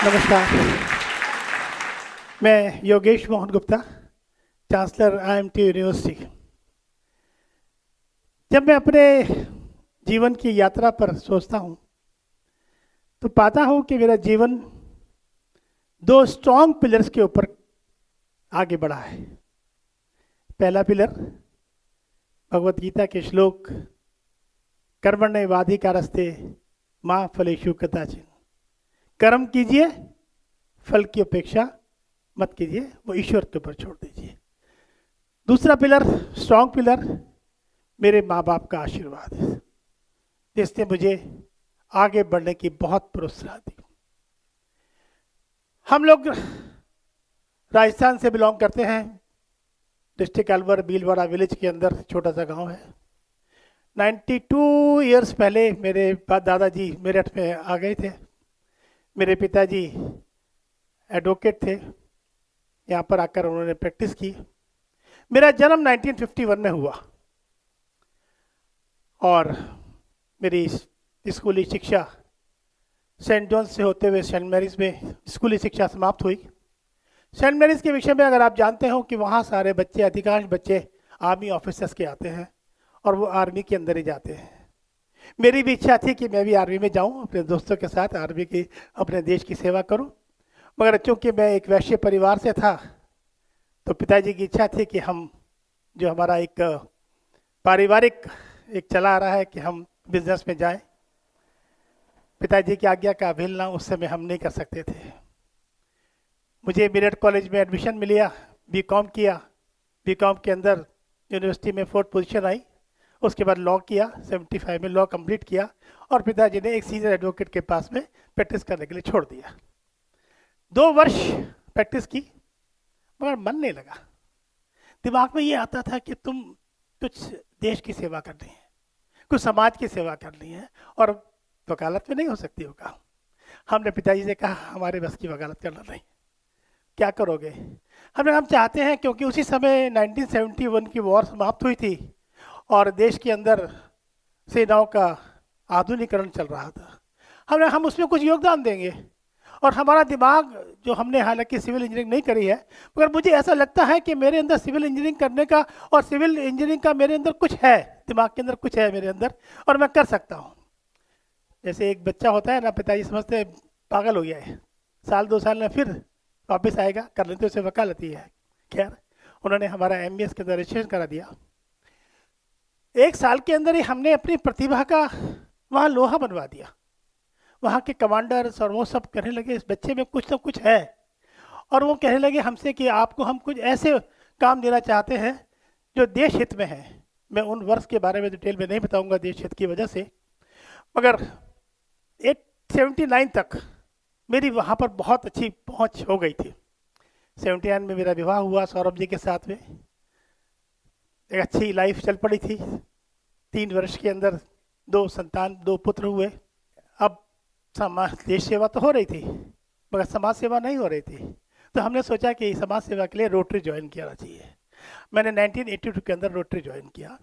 नमस्कार। मैं Yogesh Mohan Gupta, chancellor IMT university. जब मैं अपने जीवन की यात्रा पर सोचता हूँ तो पाता हूँ कि मेरा जीवन दो स्ट्रॉन्ग पिलर्स के ऊपर आगे बढ़ा है। पहला पिलर भगवत गीता के श्लोक कर्मण्येवाधिकारस्ते मा फलेषु कदाचन। कर्म कीजिए, फल की अपेक्षा मत कीजिए, वो ईश्वर के ऊपर छोड़ दीजिए। दूसरा पिलर, स्ट्रॉन्ग पिलर, मेरे माँ बाप का आशीर्वाद है, जिसने मुझे आगे बढ़ने की बहुत प्रोत्साहन दी। हम लोग राजस्थान से बिलोंग करते हैं। डिस्ट्रिक्ट अलवर भीलवाड़ा विलेज के अंदर छोटा सा गांव है। 92 इयर्स पहले मेरे दादाजी मेरठ में आ गए थे। मेरे पिताजी एडवोकेट थे, यहाँ पर आकर उन्होंने प्रैक्टिस की। मेरा जन्म 1951 में हुआ और मेरी स्कूली शिक्षा सेंट जॉन्स से होते हुए सेंट मैरीज में स्कूली शिक्षा समाप्त हुई। सेंट मैरीज के विषय में अगर आप जानते हो कि वहाँ सारे बच्चे, अधिकांश बच्चे आर्मी ऑफिसर्स के आते हैं और वो आर्मी के अंदर ही जाते हैं। मेरी भी इच्छा थी कि मैं भी आर्मी में जाऊं, अपने दोस्तों के साथ आर्मी की, अपने देश की सेवा करूं। मगर चूंकि मैं एक वैश्य परिवार से था तो पिताजी की इच्छा थी कि हम, जो हमारा एक पारिवारिक एक चला आ रहा है कि हम बिजनेस में जाएं, पिताजी की आज्ञा का अवहेलना उस समय हम नहीं कर सकते थे। मुझे मेरठ कॉलेज में एडमिशन मिला, बीकॉम किया। बीकॉम के अंदर यूनिवर्सिटी में 4th पोजीशन आई। उसके बाद लॉ किया, 75 में लॉ कंप्लीट किया और पिताजी ने एक सीनियर एडवोकेट के पास में प्रैक्टिस करने के लिए छोड़ दिया। 2 वर्ष प्रैक्टिस की मगर मन नहीं लगा। दिमाग में ये आता था कि तुम कुछ देश की सेवा करनी है, कुछ समाज की सेवा करनी है और वकालत में नहीं हो सकती होगा। हमने पिताजी से कहा हमारे बस की वकालत करना नहीं, क्या करोगे? हम चाहते हैं, क्योंकि उसी समय 1971 की वॉर समाप्त हुई थी और देश के अंदर सेनाओं का आधुनिकीकरण चल रहा था। हम उसमें कुछ योगदान देंगे। और हमारा दिमाग, जो हमने हालांकि सिविल इंजीनियरिंग नहीं करी है, मगर मुझे ऐसा लगता है कि मेरे अंदर सिविल इंजीनियरिंग करने का और सिविल इंजीनियरिंग का मेरे अंदर कुछ है, दिमाग के अंदर कुछ है मेरे अंदर और मैं कर सकता हूँ। जैसे एक बच्चा होता है ना, पिताजी समझते हैं पागल हो गया है, साल 2 साल में फिर वापस आएगा, कर लेते उसे वकालत ही है। खैर, उन्होंने हमारा MBS के अंदर रजिस्ट्रेशन करा दिया। 1 साल के अंदर ही हमने अपनी प्रतिभा का वहाँ लोहा बनवा दिया। वहाँ के कमांडर्स और वो सब कहने लगे इस बच्चे में कुछ तो कुछ है, और वो कहने लगे हमसे कि आपको हम कुछ ऐसे काम देना चाहते हैं जो देश हित में है। मैं उन वर्ष के बारे में डिटेल में नहीं बताऊंगा देश हित की वजह से, मगर 79 तक मेरी वहाँ पर बहुत अच्छी पहुँच हो गई थी। 79 में मेरा विवाह हुआ सौरभ जी के साथ में। एक अच्छी लाइफ चल पड़ी थी। 3 वर्ष के अंदर 2 संतान, 2 पुत्र हुए। अब समाज देश सेवा तो हो रही थी मगर समाज सेवा नहीं हो रही थी, तो हमने सोचा कि समाज सेवा के लिए रोटरी ज्वाइन किया चाहिए। मैंने 1982 के अंदर रोटरी ज्वाइन किया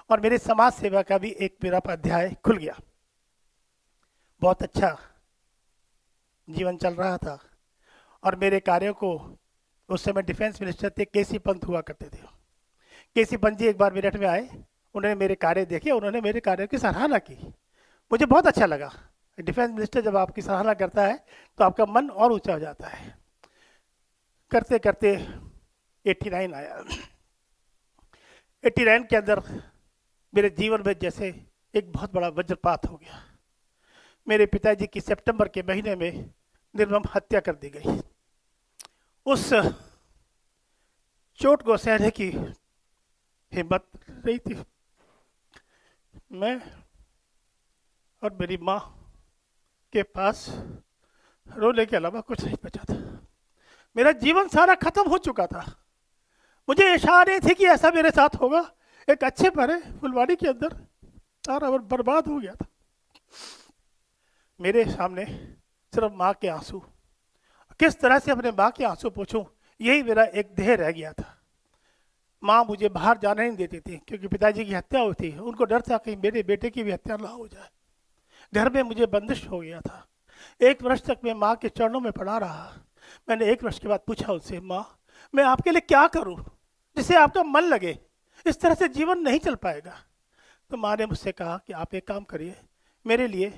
और मेरे समाज सेवा का भी एक मेरा अध्याय खुल गया। बहुत अच्छा जीवन चल रहा था और मेरे कार्यों को, उस समय डिफेंस मिनिस्टर थे KC पंत हुआ करते थे। KC पंत जी एक बार मेरठ में आए, उन्होंने मेरे कार्य देखे, उन्होंने मेरे कार्यों की सराहना की। मुझे बहुत अच्छा लगा। डिफेंस मिनिस्टर जब आपकी सराहना करता है तो आपका मन और ऊंचा हो जाता है। करते करते 89 आया। 89 के अंदर मेरे जीवन में जैसे एक बहुत बड़ा वज्रपात हो गया। मेरे पिताजी की सितंबर के महीने में निर्मम हत्या कर दी गई। उस चोट को सहने की हिम्मत नहीं थी। मैं और मेरी माँ के पास रोने के अलावा कुछ नहीं बचा था। मेरा जीवन सारा खत्म हो चुका था। मुझे आशा नहीं थी कि ऐसा मेरे साथ होगा। एक अच्छे भरे फुलवाड़ी के अंदर सारा बर्बाद हो गया था। मेरे सामने सिर्फ माँ के आंसू। किस तरह से अपने माँ के आंसू पोंछूं, यही मेरा एक ध्येय रह गया था। माँ मुझे बाहर जाने नहीं देती थी क्योंकि पिताजी की हत्या हुई थी। उनको डर था कि मेरे बेटे की भी हत्या ना हो जाए। घर में मुझे बंदिश हो गया था। 1 वर्ष तक मैं माँ के चरणों में पड़ा रहा। मैंने 1 वर्ष के बाद पूछा उससे, माँ मैं आपके लिए क्या करूं जिससे आपका मन लगे, इस तरह से जीवन नहीं चल पाएगा। तो माँ ने मुझसे कहा कि आप एक काम करिए, मेरे लिए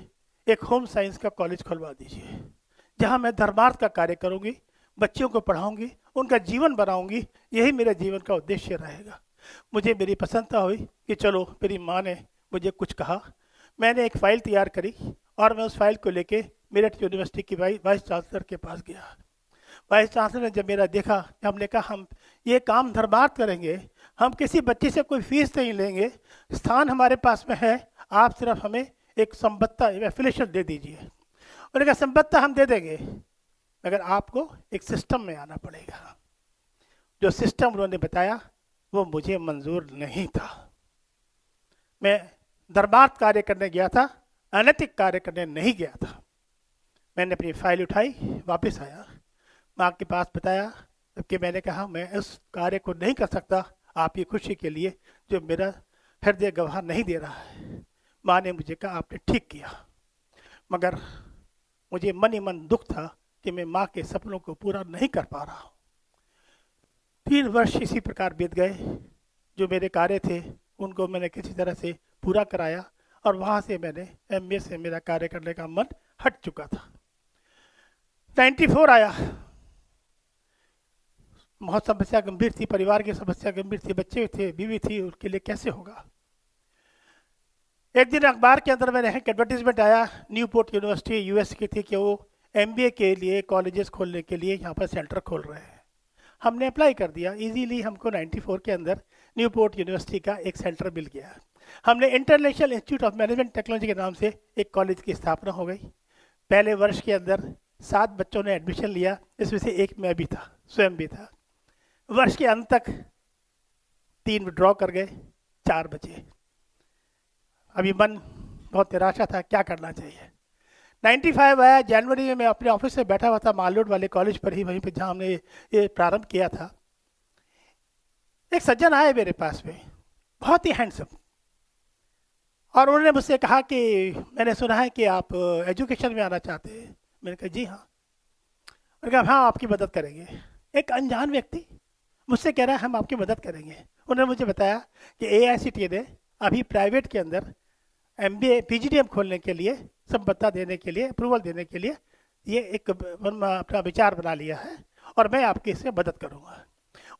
एक होम साइंस का कॉलेज खुलवा दीजिए, जहाँ मैं धर्मार्थ का कार्य करूँगी, बच्चों को पढ़ाऊँगी, उनका जीवन बनाऊँगी, यही मेरे जीवन का उद्देश्य रहेगा। मुझे मेरी प्रसन्नता हुई कि चलो, मेरी माँ ने मुझे कुछ कहा। मैंने एक फ़ाइल तैयार करी और मैं उस फाइल को लेके मेरठ यूनिवर्सिटी की वाइस चांसलर के पास गया। वाइस चांसलर ने जब मेरा देखा, हमने कहा हम ये काम धर्मार्थ करेंगे, हम किसी बच्चे से कोई फीस नहीं लेंगे, स्थान हमारे पास में है, आप सिर्फ हमें एक संबत्ता एफिलिएशन दे दीजिए। उन्होंने कहा संबत्ता हम दे देंगे, मगर आपको एक सिस्टम में आना पड़ेगा। जो सिस्टम उन्होंने बताया वो मुझे मंजूर नहीं था। मैं धर्मार्थ कार्य करने गया था, अनैतिक कार्य करने नहीं गया था। मैंने अपनी फाइल उठाई, वापस आया, माँ के पास बताया, जबकि मैंने कहा मैं उस कार्य को नहीं कर सकता आपकी खुशी के लिए जो मेरा हृदय गवाह नहीं दे रहा है। माँ ने मुझे कहा आपने ठीक किया, मगर मुझे मन ही मन दुख था कि मैं माँ के सपनों को पूरा नहीं कर पा रहा हूँ। 3 वर्ष इसी प्रकार बीत गए। जो मेरे कार्य थे उनको मैंने किसी तरह से पूरा कराया और वहाँ से मैंने MBA से मेरा कार्य करने का मन हट चुका था। 94 आया, बहुत समस्या गंभीर थी, परिवार की समस्या गंभीर थी, बच्चे थे, बीवी थी, उनके लिए कैसे होगा। एक दिन अखबार के अंदर मैंने एक एडवर्टीजमेंट आया, न्यूपोर्ट यूनिवर्सिटी US की थी, कि वो MBA के लिए कॉलेजेस खोलने के लिए यहाँ पर सेंटर खोल रहे हैं। हमने अप्लाई कर दिया, इजीली हमको 94 के अंदर न्यूपोर्ट यूनिवर्सिटी का एक सेंटर मिल गया। हमने international institute of management technology के नाम से एक कॉलेज की स्थापना हो गई। पहले वर्ष के अंदर 7 बच्चों ने एडमिशन लिया, इसमें से एक मैं भी था, स्वयं भी था। वर्ष के अंत तक 3 विड्रॉ कर गए, 4 बचे। अभी मन बहुत निराशा था, क्या करना चाहिए। 95 आया, जनवरी में मैं अपने ऑफिस से बैठा हुआ था माल रोड वाले कॉलेज पर ही, वहीं पे जहाँ हमने ये प्रारंभ किया था। एक सज्जन आए मेरे पास में, बहुत ही हैंडसम, और उन्होंने मुझसे कहा कि मैंने सुना है कि आप एजुकेशन में आना चाहते हैं। मैंने कहा जी हाँ। उन्होंने कहा हाँ आपकी मदद करेंगे। एक अनजान व्यक्ति मुझसे कह रहा है हम आपकी मदद करेंगे। उन्होंने मुझे बताया कि AICTE ने अभी प्राइवेट के अंदर MBA PGDM खोलने के लिए, संबद्धता देने के लिए, अप्रूवल देने के लिए ये एक अपना विचार बना लिया है और मैं आपकी इसमें मदद करूँगा।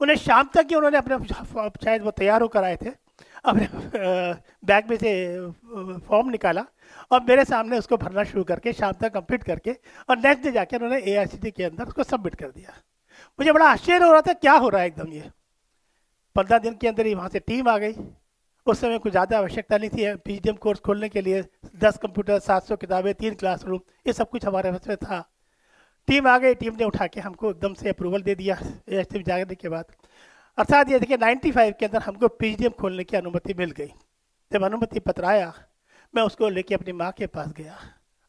उन्हें शाम तक ही उन्होंने अपने, शायद वो तैयार होकर आए थे, अपने बैग में से फॉर्म निकाला और मेरे सामने उसको भरना शुरू करके शाम तक कंप्लीट करके और नेक्स्ट डे जाके उन्होंने AICTE के अंदर उसको सबमिट कर दिया। मुझे बड़ा आश्चर्य हो रहा था, क्या हो रहा है एकदम ये। 15 दिन के अंदर ही वहाँ से टीम आ गई। उस समय कुछ ज़्यादा आवश्यकता नहीं थी PGDM कोर्स खोलने के लिए। 10 कंप्यूटर, 700 किताबें, 3 क्लासरूम, ये सब कुछ हमारे पास में था। टीम आ गई, टीम ने उठा के हमको एकदम से अप्रूवल दे दिया AICTE जाने के बाद। अर्थात ये देखिए 95 के अंदर हमको PGDM खोलने की अनुमति मिल गई। जब अनुमति पत्र आया, मैं उसको लेके अपनी माँ के पास गया।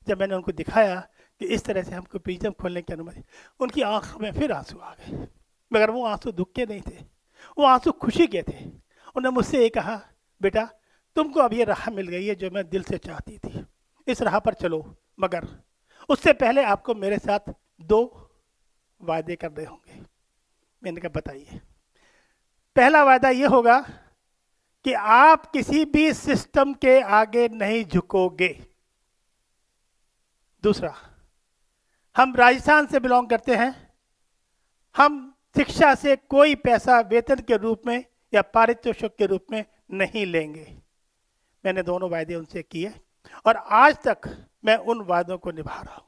जब मैंने उनको दिखाया कि इस तरह से हमको PGDM खोलने की अनुमति, उनकी आँख में फिर आंसू आ गए, मगर वो आंसू दुख के नहीं थे, वो आंसू खुशी के थे। उन्होंने मुझसे ये कहा, बेटा तुमको अब ये राह मिल गई है जो मैं दिल से चाहती थी, इस राह पर चलो, मगर उससे पहले आपको मेरे साथ 2 वायदे करने होंगे। मैंने कहा बताइए। पहला वायदा ये होगा कि आप किसी भी सिस्टम के आगे नहीं झुकोगे। दूसरा, हम राजस्थान से बिलोंग करते हैं, हम शिक्षा से कोई पैसा वेतन के रूप में या पारितोषिक के रूप में नहीं लेंगे। मैंने दोनों वायदे उनसे किए और आज तक मैं उन वादों को निभा रहा हूं।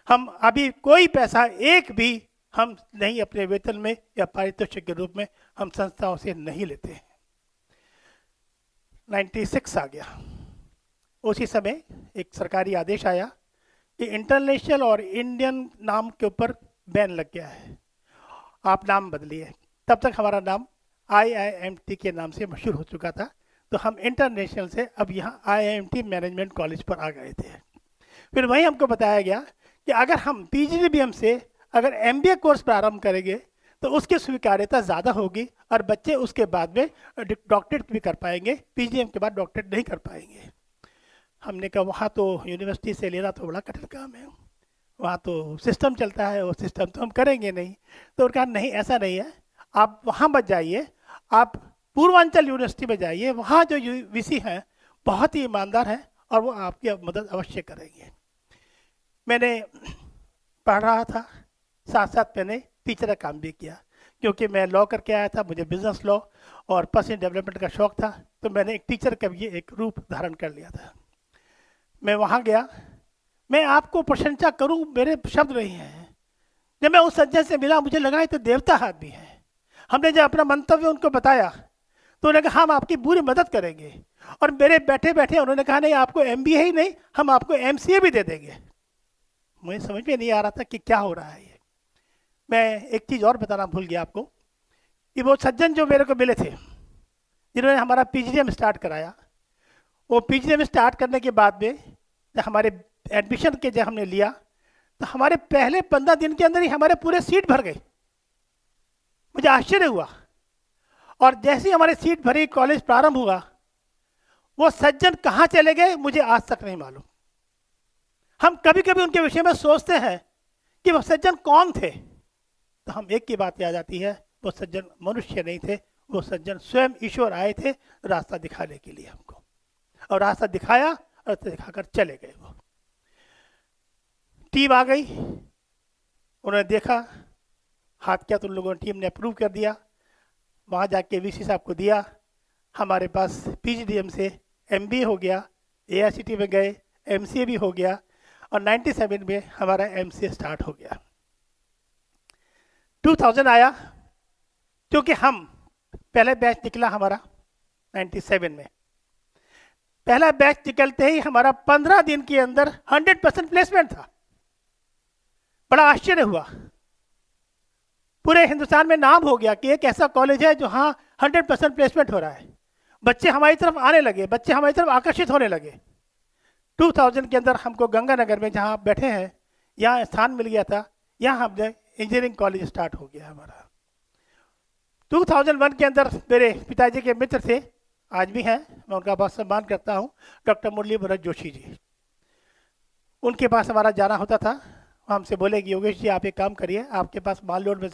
हम अभी कोई पैसा एक भी हम नहीं अपने वेतन में या पारितोषिक के रूप में हम संस्थाओं से नहीं लेते हैं। 96 आ गया, उसी समय एक सरकारी आदेश आया कि इंटरनेशनल और इंडियन नाम के ऊपर बैन लग गया है, आप नाम बदलिए। तब तक हमारा नाम IIMT के नाम से मशहूर हो चुका था, तो हम इंटरनेशनल से अब यहाँ IIMT मैनेजमेंट कॉलेज पर आ गए थे। फिर वहीं हमको बताया गया कि अगर हम PGDM से अगर MBA कोर्स प्रारंभ करेंगे तो उसकी स्वीकार्यता ज़्यादा होगी और बच्चे उसके बाद में डॉक्टरेट भी कर पाएंगे, PGDM के बाद डॉक्टरेट नहीं कर पाएंगे। हमने कहा वहाँ तो यूनिवर्सिटी से लेना तो बड़ा कठिन काम है, वहाँ तो सिस्टम चलता है, वो सिस्टम तो हम करेंगे नहीं। तो उन्होंने कहा नहीं ऐसा नहीं है, आप वहाँ मत जाइए, आप पूर्वांचल यूनिवर्सिटी में जाइए, वहाँ जो वीसी हैं बहुत ही ईमानदार हैं और वो आपकी मदद अवश्य करेंगे। मैंने पढ़ रहा था, साथ साथ मैंने टीचर का काम भी किया, क्योंकि मैं लॉ करके आया था, मुझे बिजनेस लॉ और पर्सनल डेवलपमेंट का शौक था, तो मैंने एक टीचर का भी एक रूप धारण कर लिया था। मैं वहाँ गया, मैं आपको प्रशंसा करूं मेरे शब्द नहीं हैं। जब मैं उस सज्जन से मिला मुझे लगा ये तो देवता आदमी है। हमने जब अपना मंतव्य उनको बताया तो उन्होंने कहा हम आपकी पूरी मदद करेंगे, और मेरे बैठे बैठे उन्होंने कहा नहीं आपको एमबीए ही नहीं, हम आपको एमसीए भी दे देंगे। मुझे समझ में नहीं आ रहा था कि क्या हो रहा है ये। मैं एक चीज़ और बताना भूल गया आपको कि वो सज्जन जो मेरे को मिले थे, जिन्होंने हमारा पीजीडीएम स्टार्ट कराया, वो पीजीडीएम स्टार्ट करने के बाद में जब हमारे एडमिशन के जब हमने लिया तो हमारे पहले 15 दिन के अंदर ही हमारे पूरे सीट भर गए। मुझे आश्चर्य हुआ, और जैसे ही हमारे सीट भरी, कॉलेज प्रारंभ हुआ, वो सज्जन कहाँ चले गए मुझे आज तक नहीं मालूम। हम कभी कभी उनके विषय में सोचते हैं कि वो सज्जन कौन थे, तो हम एक ही बात याद आती है, वो सज्जन मनुष्य नहीं थे, वो सज्जन स्वयं ईश्वर आए थे रास्ता दिखाने के लिए हमको, और रास्ता दिखाया और रास्ता दिखाकर चले गए। वो टीम आ गई, उन्होंने देखा, हाथ किया तो उन लोगों ने टीम ने अप्रूव कर दिया, वहाँ जाके वीसी साहब को दिया, हमारे पास पीजीडीएम से एमबीए हो गया, एआईसीटी में गए, एमसीए भी हो गया, और 97 में हमारा एमसीए स्टार्ट हो गया। 2000 आया, क्योंकि हम पहले बैच निकला हमारा 97 में, पहला बैच निकलते ही हमारा 15 दिन के अंदर 100% प्लेसमेंट था। बड़ा आश्चर्य हुआ, पूरे हिंदुस्तान में नाम हो गया कि एक ऐसा कॉलेज है जहां 100% प्लेसमेंट हो रहा है। बच्चे हमारी तरफ आने लगे, बच्चे हमारी तरफ आकर्षित होने लगे। 2000 के अंदर हमको गंगानगर में जहां बैठे हैं यहाँ स्थान मिल गया था, यहाँ हमने इंजीनियरिंग कॉलेज स्टार्ट हो गया हमारा। 2001 के अंदर मेरे पिताजी के मित्र थे, आज भी हैं, मैं उनका बहुत सम्मान करता हूँ, डॉक्टर मुरली मनोज जोशी जी। उनके पास हमारा जाना होता था, हमसे बोले कि योगेश जी आप एक काम करिए, आपके पास माल रोड में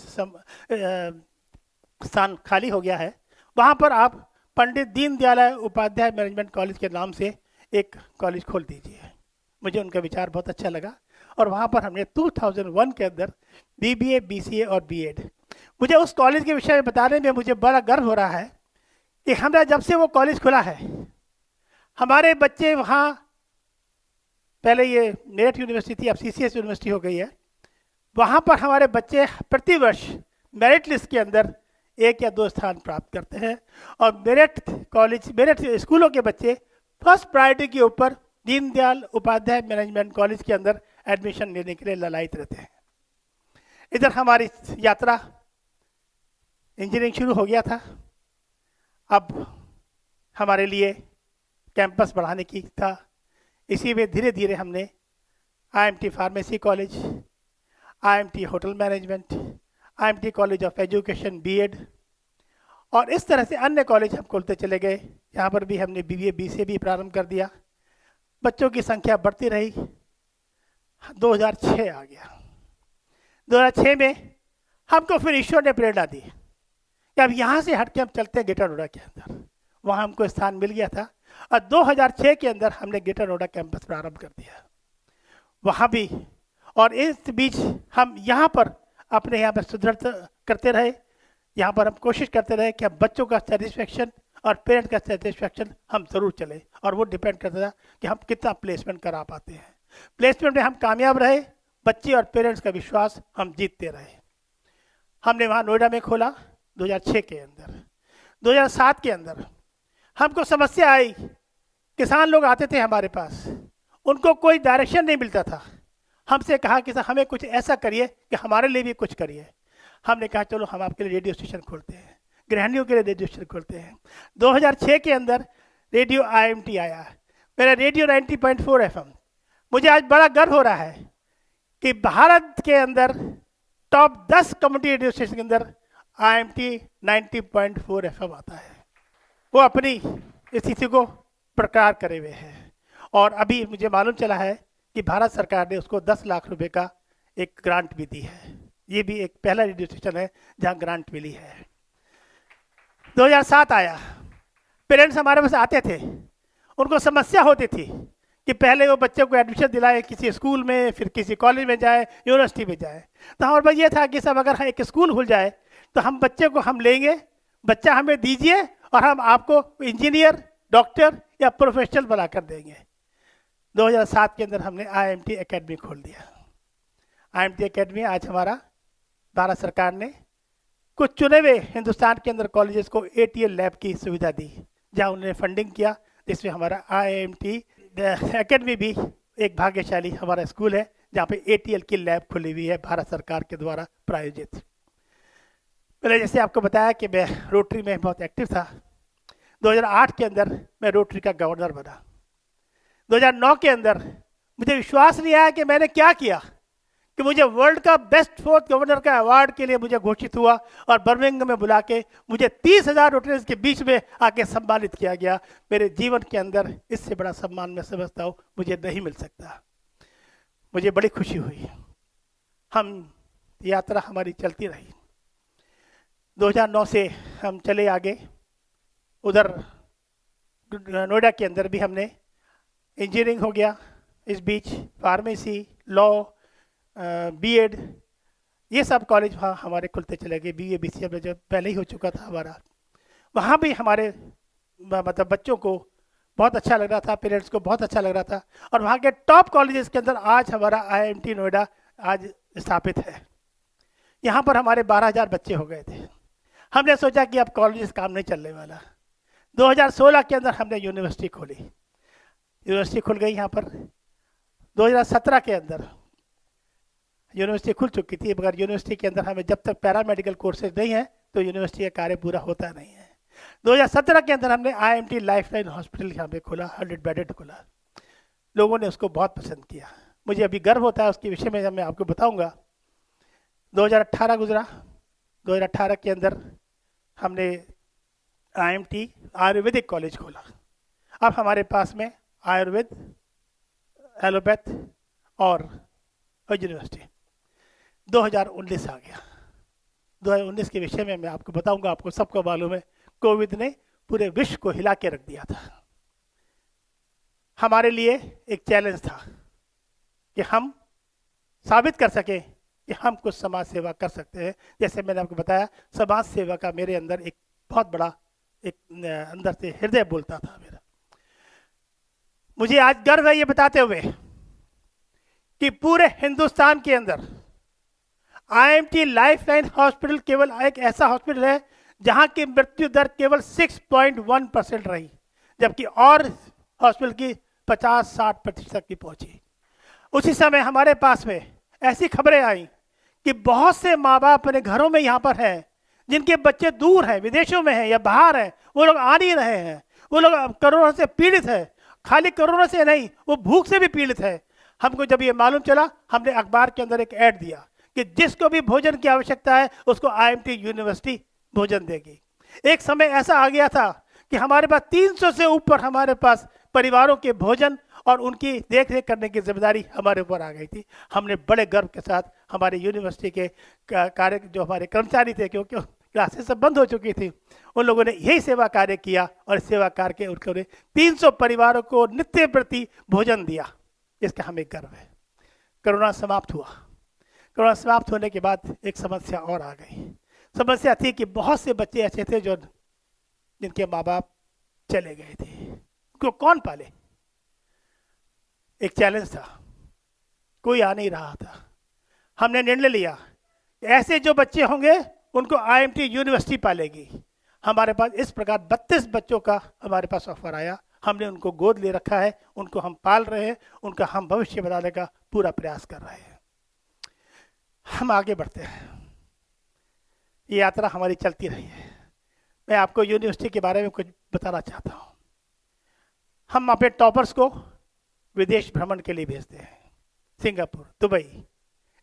स्थान खाली हो गया है, वहाँ पर आप पंडित दीनदयाल उपाध्याय मैनेजमेंट कॉलेज के नाम से एक कॉलेज खोल दीजिए। मुझे उनका विचार बहुत अच्छा लगा, और वहाँ पर हमने 2001 के अंदर बीबीए, बीसीए और बीएड। मुझे उस कॉलेज के विषय में बताने में मुझे बड़ा गर्व हो रहा है कि हमारा जब से वो कॉलेज खुला है, हमारे बच्चे वहाँ, पहले ये मेरठ यूनिवर्सिटी थी, अब सीसीएस यूनिवर्सिटी हो गई है, वहाँ पर हमारे बच्चे प्रतिवर्ष मेरिट लिस्ट के अंदर 1 या 2 स्थान प्राप्त करते हैं, और मेरठ कॉलेज, मेरठ स्कूलों के बच्चे फर्स्ट प्रायोरिटी के ऊपर दीनदयाल उपाध्याय मैनेजमेंट कॉलेज के अंदर एडमिशन लेने के लिए ललायित रहते हैं। इधर हमारी यात्रा इंजीनियरिंग शुरू हो गया था, अब हमारे लिए कैंपस बढ़ाने की था। इसी में धीरे धीरे हमने IMT pharmacy college, IMT hotel management, IMT college of education BEd, और इस तरह से अन्य कॉलेज हम खोलते चले गए। यहाँ पर भी हमने बीबीए, बीसीए भी प्रारंभ कर दिया। बच्चों की संख्या बढ़ती रही, 2006 आ गया। 2006 में हमको फिर ईश्वर ने प्रेरणा दी कि अब यहाँ से हट के हम चलते हैं ग्रेटर नोएडा के अंदर, वहाँ हमको स्थान मिल गया था, और 2006 के अंदर हमने ग्रेटर नोएडा कैंपस प्रारंभ कर दिया वहाँ भी। और इस बीच हम यहाँ पर अपने यहाँ पर सुदृढ़ करते रहे, यहाँ पर हम कोशिश करते रहे कि हम बच्चों का सेटिस्फेक्शन और पेरेंट का सेटिस्फेक्शन हम जरूर चले, और वो डिपेंड करता था कि हम कितना प्लेसमेंट करा पाते हैं। प्लेसमेंट में हम कामयाब रहे, बच्चे और पेरेंट्स का विश्वास हम जीतते रहे। हमने वहाँ नोएडा में खोला 2006 के अंदर। 2007 के अंदर हमको समस्या आई, किसान लोग आते थे हमारे पास, उनको कोई डायरेक्शन नहीं मिलता था। हमसे कहा कि सर हमें कुछ ऐसा करिए कि हमारे लिए भी कुछ करिए। हमने कहा चलो हम आपके लिए रेडियो स्टेशन खोलते हैं, गृहिणियों के लिए रेडियो स्टेशन खोलते हैं। 2006 के अंदर रेडियो आईएमटी आया, मेरा रेडियो 90.4 एफएम। मुझे आज बड़ा गर्व हो रहा है कि भारत के अंदर टॉप 10 कम्युनिटी रेडियो स्टेशन के अंदर आईएमटी 90.4 एफएम आता है। वो अपनी स्थिति को प्रकार करे हुए हैं, और अभी मुझे मालूम चला है कि भारत सरकार ने उसको 10 लाख रुपए का एक ग्रांट भी दी है। ये भी एक पहला रेडियो स्टेशन है जहां ग्रांट मिली है। 2007 आया, पेरेंट्स हमारे पास आते थे, उनको समस्या होती थी कि पहले वो बच्चे को एडमिशन दिलाए किसी स्कूल में, फिर किसी कॉलेज में जाए, यूनिवर्सिटी में जाए। तो हमारे पास ये था कि सब अगर एक स्कूल खुल जाए तो हम बच्चे को हम लेंगे, बच्चा हमें दीजिए और हम आपको इंजीनियर, डॉक्टर या प्रोफेशनल बना कर देंगे। 2007 के अंदर हमने IMT एकेडमी खोल दिया। IMT एकेडमी आज हमारा भारत सरकार ने कुछ चुने हुए हिंदुस्तान के अंदर कॉलेजेस को ATL लैब की सुविधा दी, जहां उन्होंने फंडिंग किया, जिसमें हमारा IMT एकेडमी भी एक भाग्यशाली हमारा स्कूल है जहाँ पे ATL की लैब खुली हुई है भारत सरकार के द्वारा प्रायोजित। पहले जैसे आपको बताया कि मैं रोटरी में बहुत एक्टिव था। 2008 के अंदर मैं रोटरी का गवर्नर बना। 2009 के अंदर मुझे विश्वास नहीं आया कि मैंने क्या किया कि मुझे वर्ल्ड का बेस्ट फोर्थ गवर्नर का अवार्ड के लिए मुझे घोषित हुआ और बर्मिंघम में बुला के मुझे 30,000 रोटरीज के बीच में आके सम्मानित किया गया। मेरे जीवन के अंदर इससे बड़ा सम्मान मैं समझता हूँ मुझे नहीं मिल सकता। मुझे बड़ी खुशी हुई। हम यात्रा हमारी चलती रही। 2009 से हम चले आगे। उधर नोएडा के अंदर भी हमने इंजीनियरिंग हो गया, इस बीच फार्मेसी, लॉ, BEd, ये सब कॉलेज वहाँ हमारे खुलते चले गए। BA BCA में जो पहले ही हो चुका था हमारा, वहाँ भी हमारे मतलब बच्चों को बहुत अच्छा लग रहा था, पेरेंट्स को बहुत अच्छा लग रहा था। और वहाँ के टॉप कॉलेजेस के अंदर आज हमारा IMT नोएडा आज स्थापित है। यहाँ पर हमारे 12,000 बच्चे हो गए थे। हमने सोचा कि अब कॉलेजेस काम नहीं चलने वाला। 2016 के अंदर हमने यूनिवर्सिटी खोली। यूनिवर्सिटी खुल गई यहाँ पर। 2017 के अंदर यूनिवर्सिटी खुल चुकी थी, मगर यूनिवर्सिटी के अंदर हमें जब तक पैरामेडिकल कोर्सेज नहीं है तो यूनिवर्सिटी का कार्य पूरा होता नहीं है। 2017 के अंदर हमने IMT लाइफलाइन हॉस्पिटल यहाँ पे खोला, 100 बेडेड खोला। लोगों ने उसको बहुत पसंद किया। मुझे अभी गर्व होता है उसके विषय में, जब मैं आपको बताऊंगा। 2018 गुजरा। 2018 के अंदर हमने IMT आयुर्वेदिक कॉलेज खोला। अब हमारे पास में आयुर्वेद, एलोपैथ और यूनिवर्सिटी। 2019 आ गया। 2019 के विषय में मैं आपको बताऊंगा। आपको सबको मालूम है कोविड ने पूरे विश्व को हिला के रख दिया था। हमारे लिए एक चैलेंज था कि हम साबित कर सके कि हम कुछ समाज सेवा कर सकते हैं। जैसे मैंने आपको बताया, समाज सेवा का मेरे अंदर एक बहुत बड़ा एक अंदर से हृदय बोलता था मेरा। मुझे आज गर्व है ये बताते हुए कि पूरे हिंदुस्तान के अंदर IMT लाइफलाइन हॉस्पिटल केवल एक ऐसा हॉस्पिटल है जहां की मृत्यु दर केवल 6.1% रही, जबकि और हॉस्पिटल की 50-60% की पहुंची। उसी समय हमारे पास में ऐसी खबरें आई कि बहुत से माँ बाप अपने घरों में यहाँ पर हैं, जिनके बच्चे दूर हैं, विदेशों में हैं या बाहर हैं, वो लोग आ नहीं रहे हैं। वो लोग कोरोना से पीड़ित है। खाली कोरोना से नहीं, वो भूख से भी पीड़ित है। हमको जब ये मालूम चला, हमने अखबार के अंदर एक ऐड दिया कि जिसको भी भोजन की आवश्यकता है उसको IMT यूनिवर्सिटी भोजन देगी। एक समय ऐसा आ गया था कि हमारे पास 300 से ऊपर हमारे पास परिवारों के भोजन और उनकी देख रेख करने की जिम्मेदारी हमारे ऊपर आ गई थी। हमने बड़े गर्व के साथ हमारे यूनिवर्सिटी के कार्य जो हमारे कर्मचारी थे, क्योंकि क्लासेस सब बंद हो चुकी थी, उन लोगों ने यही सेवा कार्य किया और सेवा कार्य के उन्होंने 300 परिवारों को नित्य प्रति भोजन दिया। इसका हमें गर्व है। कोरोना समाप्त हुआ। कोरोना समाप्त होने के बाद एक समस्या और आ गई। समस्या थी कि बहुत से बच्चे ऐसे थे जो जिनके माँ बाप चले गए थे, उनको कौन पाले। एक चैलेंज था, कोई आ नहीं रहा था। हमने निर्णय लिया ऐसे जो बच्चे होंगे उनको IMT यूनिवर्सिटी पालेगी। हमारे पास इस प्रकार 32 बच्चों का हमारे पास ऑफर आया। हमने उनको गोद ले रखा है, उनको हम पाल रहे हैं, उनका हम भविष्य बनाने का पूरा प्रयास कर रहे हैं। हम आगे बढ़ते हैं। ये यात्रा हमारी चलती रही है। मैं आपको यूनिवर्सिटी के बारे में कुछ बताना चाहता हूँ। हम अपने टॉपर्स को विदेश भ्रमण के लिए भेजते हैं, सिंगापुर, दुबई।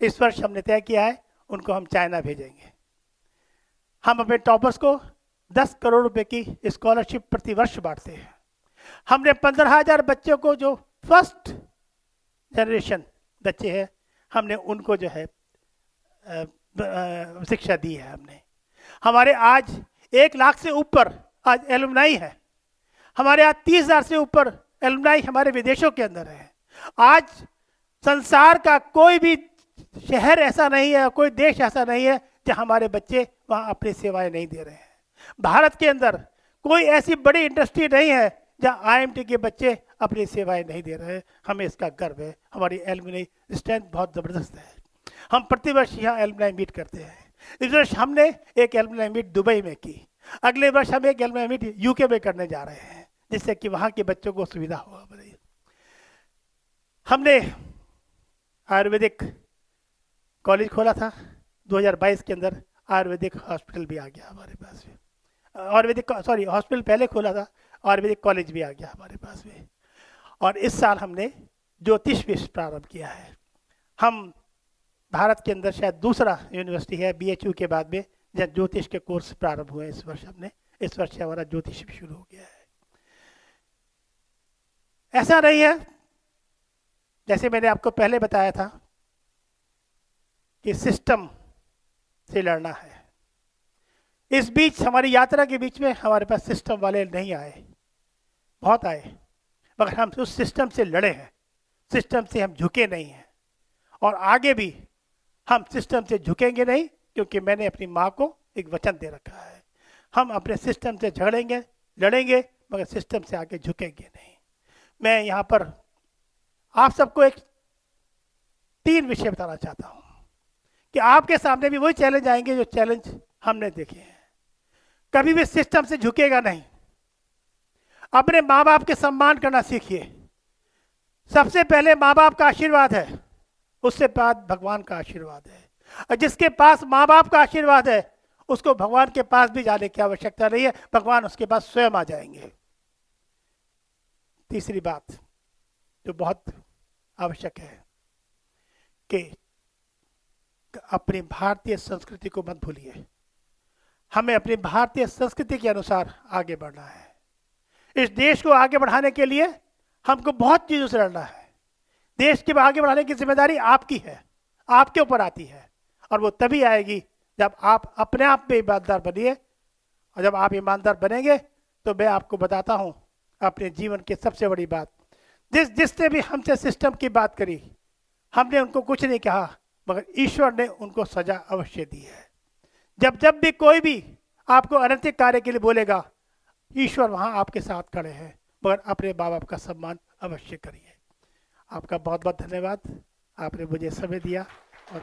इस वर्ष हमने तय किया है उनको हम चाइना भेजेंगे। हम अपने टॉपर्स को 10 करोड़ रुपए की स्कॉलरशिप प्रति वर्ष बांटते हैं। हमने 15,000 बच्चों को जो फर्स्ट जनरेशन बच्चे हैं, हमने उनको जो है शिक्षा दी है। हमने हमारे आज 1 लाख से ऊपर आज एलुमनाई है। हमारे यहाँ 30,000 से ऊपर एलुमनाई हमारे विदेशों के अंदर है। आज संसार का कोई भी शहर ऐसा नहीं है, कोई देश ऐसा नहीं है जहाँ हमारे बच्चे वहाँ अपनी सेवाएं नहीं दे रहे हैं। भारत के अंदर कोई ऐसी बड़ी इंडस्ट्री नहीं है जहाँ आईएमटी के बच्चे अपनी सेवाएं नहीं दे रहे हैं। हमें इसका गर्व है। हमारी एलुमनाई स्ट्रेंथ बहुत ज़बरदस्त है। हम प्रतिवर्ष यहाँ एलुमनाई मीट करते हैं। इस वर्ष हमने एक एलुमनाई मीट दुबई में की। अगले वर्ष हम एक एलुमनाई मीट यूके में करने जा रहे हैं, जिससे कि वहाँ के बच्चों को सुविधा होगा। हमने आयुर्वेदिक कॉलेज खोला था 2022 के अंदर। आयुर्वेदिक हॉस्पिटल भी आ गया हमारे पास में। आयुर्वेदिक हॉस्पिटल पहले खोला था, आयुर्वेदिक कॉलेज भी आ गया हमारे पास में। और इस साल हमने ज्योतिष भी प्रारंभ किया है। हम भारत के अंदर शायद दूसरा यूनिवर्सिटी है बीएचयू के बाद में जहाँ ज्योतिष के कोर्स प्रारंभ हुए। इस वर्ष से हमारा ज्योतिष भी शुरू हो गया है। ऐसा नहीं है, जैसे मैंने आपको पहले बताया था कि सिस्टम से लड़ना है। इस बीच हमारी यात्रा के बीच में हमारे पास सिस्टम वाले नहीं आए, बहुत आए, मगर हम उस सिस्टम से लड़े हैं। सिस्टम से हम झुके नहीं हैं और आगे भी हम सिस्टम से झुकेंगे नहीं, क्योंकि मैंने अपनी माँ को एक वचन दे रखा है। हम अपने सिस्टम से झगड़ेंगे, लड़ेंगे, मगर सिस्टम से आगे झुकेंगे नहीं। मैं यहाँ पर आप सबको 3 विषय बताना चाहता हूँ कि आपके सामने भी वही चैलेंज आएंगे जो चैलेंज हमने देखे हैं। कभी भी सिस्टम से झुकेगा नहीं। अपने माँ बाप के सम्मान करना सीखिए। सबसे पहले माँ बाप का आशीर्वाद है, उससे बाद भगवान का आशीर्वाद है। और जिसके पास माँ बाप का आशीर्वाद है उसको भगवान के पास भी जाने की आवश्यकता नहीं है, भगवान उसके पास स्वयं आ जाएंगे। तीसरी बात जो बहुत आवश्यक है कि अपनी भारतीय संस्कृति को मत भूलिए। हमें अपनी भारतीय संस्कृति के अनुसार आगे बढ़ना है। इस देश को आगे बढ़ाने के लिए हमको बहुत चीजों से लड़ना है। देश के आगे बढ़ाने की जिम्मेदारी आपकी है, आपके ऊपर आती है, और वो तभी आएगी जब आप अपने आप में ईमानदार बनिए। और जब आप ईमानदार बनेंगे तो मैं आपको बताता हूँ अपने जीवन की सबसे बड़ी बात, जिसने भी हमसे सिस्टम की बात करी, हमने उनको कुछ नहीं कहा, मगर ईश्वर ने उनको सजा अवश्य दी है। जब भी कोई भी आपको अनैतिक कार्य के लिए बोलेगा, ईश्वर वहाँ आपके साथ खड़े हैं, मगर अपने माँ बाप का सम्मान अवश्य करिए। आपका बहुत बहुत धन्यवाद, आपने मुझे समय दिया। और